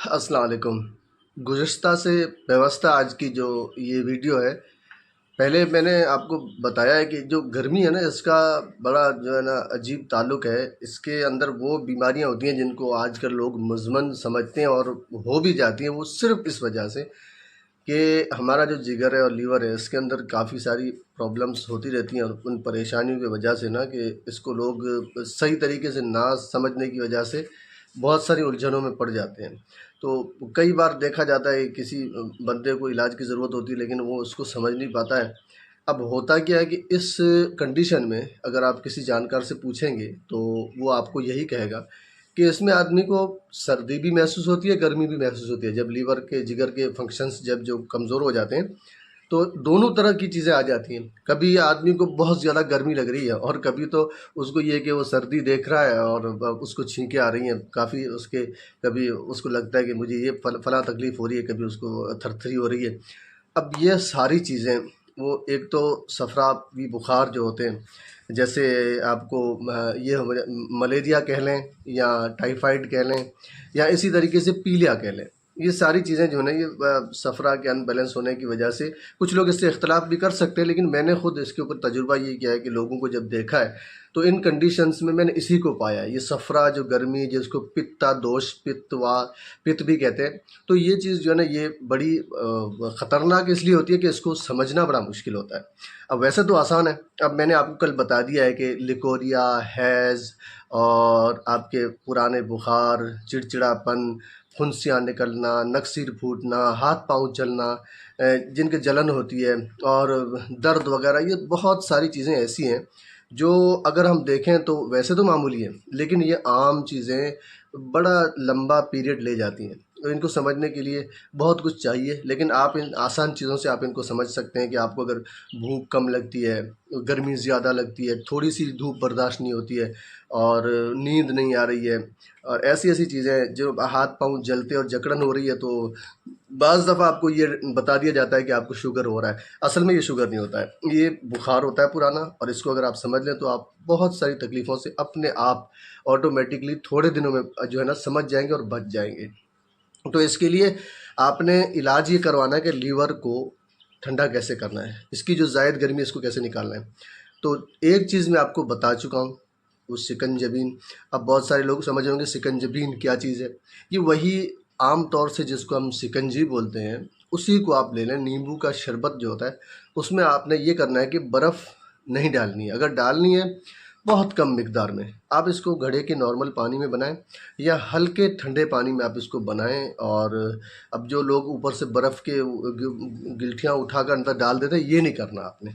अस्सलाम वालेकुम। गुज़िश्ता से व्यवस्था आज की जो ये वीडियो है, पहले मैंने आपको बताया है कि जो गर्मी है ना, इसका बड़ा जो है ना अजीब ताल्लुक़ है। इसके अंदर वो बीमारियां होती हैं जिनको आजकल लोग मुज़मन समझते हैं और हो भी जाती हैं। वो सिर्फ़ इस वजह से कि हमारा जो जिगर है और लीवर है, इसके अंदर काफ़ी सारी प्रॉब्लम्स होती रहती हैं और उन परेशानियों की वजह से ना कि इसको लोग सही तरीके से ना समझने की वजह से बहुत सारी उलझनों में पड़ जाते हैं। तो कई बार देखा जाता है किसी बंदे को इलाज की ज़रूरत होती है, लेकिन वो उसको समझ नहीं पाता है। अब होता क्या है कि इस कंडीशन में अगर आप किसी जानकार से पूछेंगे तो वो आपको यही कहेगा कि इसमें आदमी को सर्दी भी महसूस होती है, गर्मी भी महसूस होती है। जब लीवर के जिगर के फंक्शंस जब जो कमज़ोर हो जाते हैं, तो दोनों तरह की चीज़ें आ जाती हैं। कभी आदमी को बहुत ज़्यादा गर्मी लग रही है और कभी तो उसको ये है कि वो सर्दी देख रहा है और उसको छींकें आ रही हैं काफ़ी उसके। कभी उसको लगता है कि मुझे ये फलां तकलीफ़ हो रही है, कभी उसको थरथरी हो रही है। अब ये सारी चीज़ें, वो एक तो सफरावी बुखार जो होते हैं, जैसे आपको ये मलेरिया कह लें या टाइफाइड कह लें या इसी तरीके से पीलिया कह लें। ये सारी चीज़ें जो है ना, ये सफ़रा के अनबैलेंस होने की वजह से कुछ लोग इससे इख्तलाफ भी कर सकते हैं, लेकिन मैंने खुद इसके ऊपर तजुर्बा ये किया है कि लोगों को जब देखा है तो इन कंडीशंस में मैंने इसी को पाया है। ये सफ़रा जो गर्मी जिसको पित्ता दोष पित्त भी कहते हैं, तो ये चीज़ जो है ना ये बड़ी ख़तरनाक इसलिए होती है कि इसको समझना बड़ा मुश्किल होता है। अब वैसे तो आसान है। अब मैंने आपको कल बता दिया है कि लिकोरिया, हैज़ और आपके पुराने बुखार, चिड़चिड़ापन, फुंसियाँ निकलना, नक सिर फूटना, हाथ-पाँव जलना, जिनके जलन होती है और दर्द वग़ैरह, ये बहुत सारी चीज़ें ऐसी हैं जो अगर हम देखें तो वैसे तो मामूली है, लेकिन ये आम चीज़ें बड़ा लंबा पीरियड ले जाती हैं। तो इनको समझने के लिए बहुत कुछ चाहिए, लेकिन आप इन आसान चीज़ों से आप इनको समझ सकते हैं कि आपको अगर भूख कम लगती है, गर्मी ज़्यादा लगती है, थोड़ी-सी धूप बर्दाश्त नहीं होती है और नींद नहीं आ रही है और ऐसी-ऐसी चीज़ें जो हाथ-पाँव जलते और जकड़न हो रही है, तो बाज़ दफ़ा आपको ये बता दिया जाता है कि आपको शुगर हो रहा है। असल में ये शुगर नहीं होता है, ये बुखार होता है पुराना, और इसको अगर आप समझ लें तो आप बहुत सारी तकलीफ़ों से अपने आप ऑटोमेटिकली थोड़े दिनों में जो है ना समझ जाएँगे और बच जाएँगे। तो इसके लिए आपने इलाज ये करवाना है कि लीवर को ठंडा कैसे करना है, इसकी जो ज़ायद गर्मी है इसको कैसे निकालना है। तो एक चीज़ मैं आपको बता चुका हूँ, वो शिकंजबीन। अब बहुत सारे लोग समझ रहे होंगे शिकंजबीन क्या चीज़ है। ये वही आम तौर से जिसको हम शिकंजी बोलते हैं, उसी को आप ले लें। नींबू का शरबत जो होता है, उसमें आपने ये करना है कि बर्फ़ नहीं डालनी है। अगर डालनी है बहुत कम मिकदार में, आप इसको घड़े के नॉर्मल पानी में बनाएं या हल्के ठंडे पानी में आप इसको बनाएं। और अब जो लोग ऊपर से बर्फ़ के गिलटियाँ उठाकर अंदर डाल देते हैं, ये नहीं करना आपने।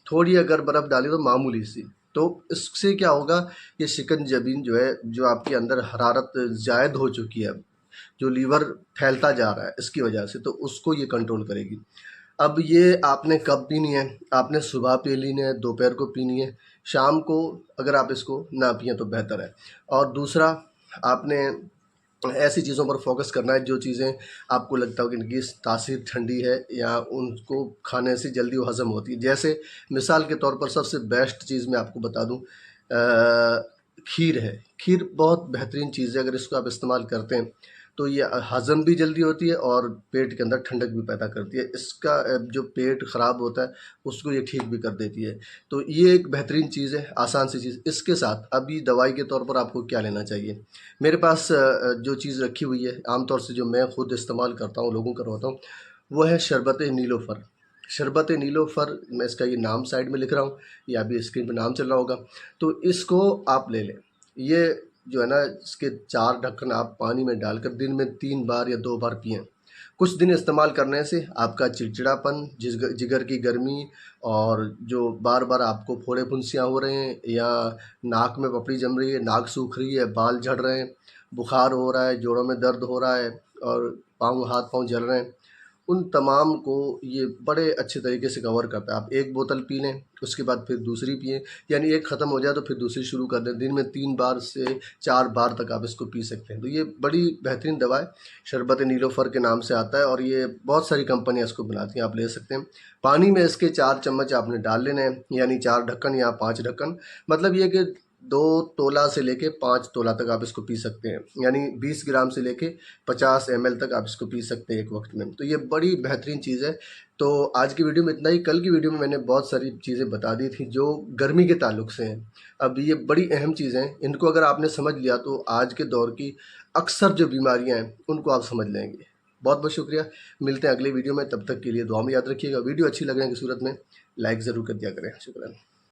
थोड़ी अगर बर्फ़ डाली तो मामूली सी, तो इससे क्या होगा, ये शिकंजबीन जो है, जो आपके अंदर हरारत ज़ायद हो चुकी है, जो लीवर फैलता जा रहा है इसकी वजह से, तो उसको ये कंट्रोल करेगी। अब ये आपने कब पीनी है? आपने सुबह पी लेनी है, दोपहर को पीनी है, शाम को अगर आप इसको ना पिएँ तो बेहतर है। और दूसरा, आपने ऐसी चीज़ों पर फोकस करना है जो चीज़ें आपको लगता हो कि इनकी तासीर ठंडी है या उनको खाने से जल्दी वो हज़म होती है। जैसे मिसाल के तौर पर सबसे बेस्ट चीज़ मैं आपको बता दूँ, खीर है। खीर बहुत बेहतरीन चीज़ है, अगर इसको आप इस्तेमाल करते हैं तो ये हज़म भी जल्दी होती है और पेट के अंदर ठंडक भी पैदा करती है। इसका जो पेट ख़राब होता है उसको ये ठीक भी कर देती है। तो ये एक बेहतरीन चीज़ है, आसान सी चीज़। इसके साथ अभी दवाई के तौर पर आपको क्या लेना चाहिए? मेरे पास जो चीज़ रखी हुई है, आम तौर से जो मैं खुद इस्तेमाल करता हूँ, लोगों को करवाता हूँ, वो है शरबत नीलोफ़र। शरबत नीलोफ़र, मैं इसका ये नाम साइड में लिख रहा हूँ, या अभी स्क्रीन पे नाम चल रहा होगा, तो इसको आप ले लें। ये जो है ना, इसके 4 ढक्कन आप पानी में डालकर दिन में 3 बार या 2 बार पिएँ। कुछ दिन इस्तेमाल करने से आपका चिड़चिड़ापन, जिगर की गर्मी और जो बार-बार आपको फोड़े-फुंसियाँ हो रहे हैं या नाक में पपड़ी जम रही है, नाक सूख रही है, बाल झड़ रहे हैं, बुखार हो रहा है, जोड़ों में दर्द हो रहा है और हाथ-पाँव जल रहे हैं, उन तमाम को ये बड़े अच्छे तरीके से कवर करता है। आप 1 बोतल पी लें, उसके बाद फिर दूसरी पिएँ, यानी एक ख़त्म हो जाए तो फिर दूसरी शुरू कर दें। दिन में 3 बार से 4 बार तक आप इसको पी सकते हैं। तो ये बड़ी बेहतरीन दवा है, शरबत नीलोफ़र के नाम से आता है और ये बहुत सारी कंपनियाँ इसको बनाती हैं, आप ले सकते हैं। पानी में इसके 4 चम्मच आपने डाल लेने हैं, यानी 4 ढक्कन या 5 ढक्कन। मतलब ये कि 2 तोला से लेके 5 तोला तक आप इसको पी सकते हैं, यानी 20 ग्राम से लेके 50 ml तक आप इसको पी सकते हैं एक वक्त में। तो ये बड़ी बेहतरीन चीज़ है। तो आज की वीडियो में इतना ही। कल की वीडियो में मैंने बहुत सारी चीज़ें बता दी थी जो गर्मी के ताल्लुक से हैं। अब ये बड़ी अहम चीज़ें हैं, इनको अगर आपने समझ लिया तो आज के दौर की अक्सर जो बीमारियाँ हैं उनको आप समझ लेंगे। बहुत बहुत शुक्रिया। मिलते हैं अगले वीडियो में, तब तक के लिए दुआ में याद रखिएगा। वीडियो अच्छी लगने की सूरत में लाइक ज़रूर कर दिया करें। शुक्रिया।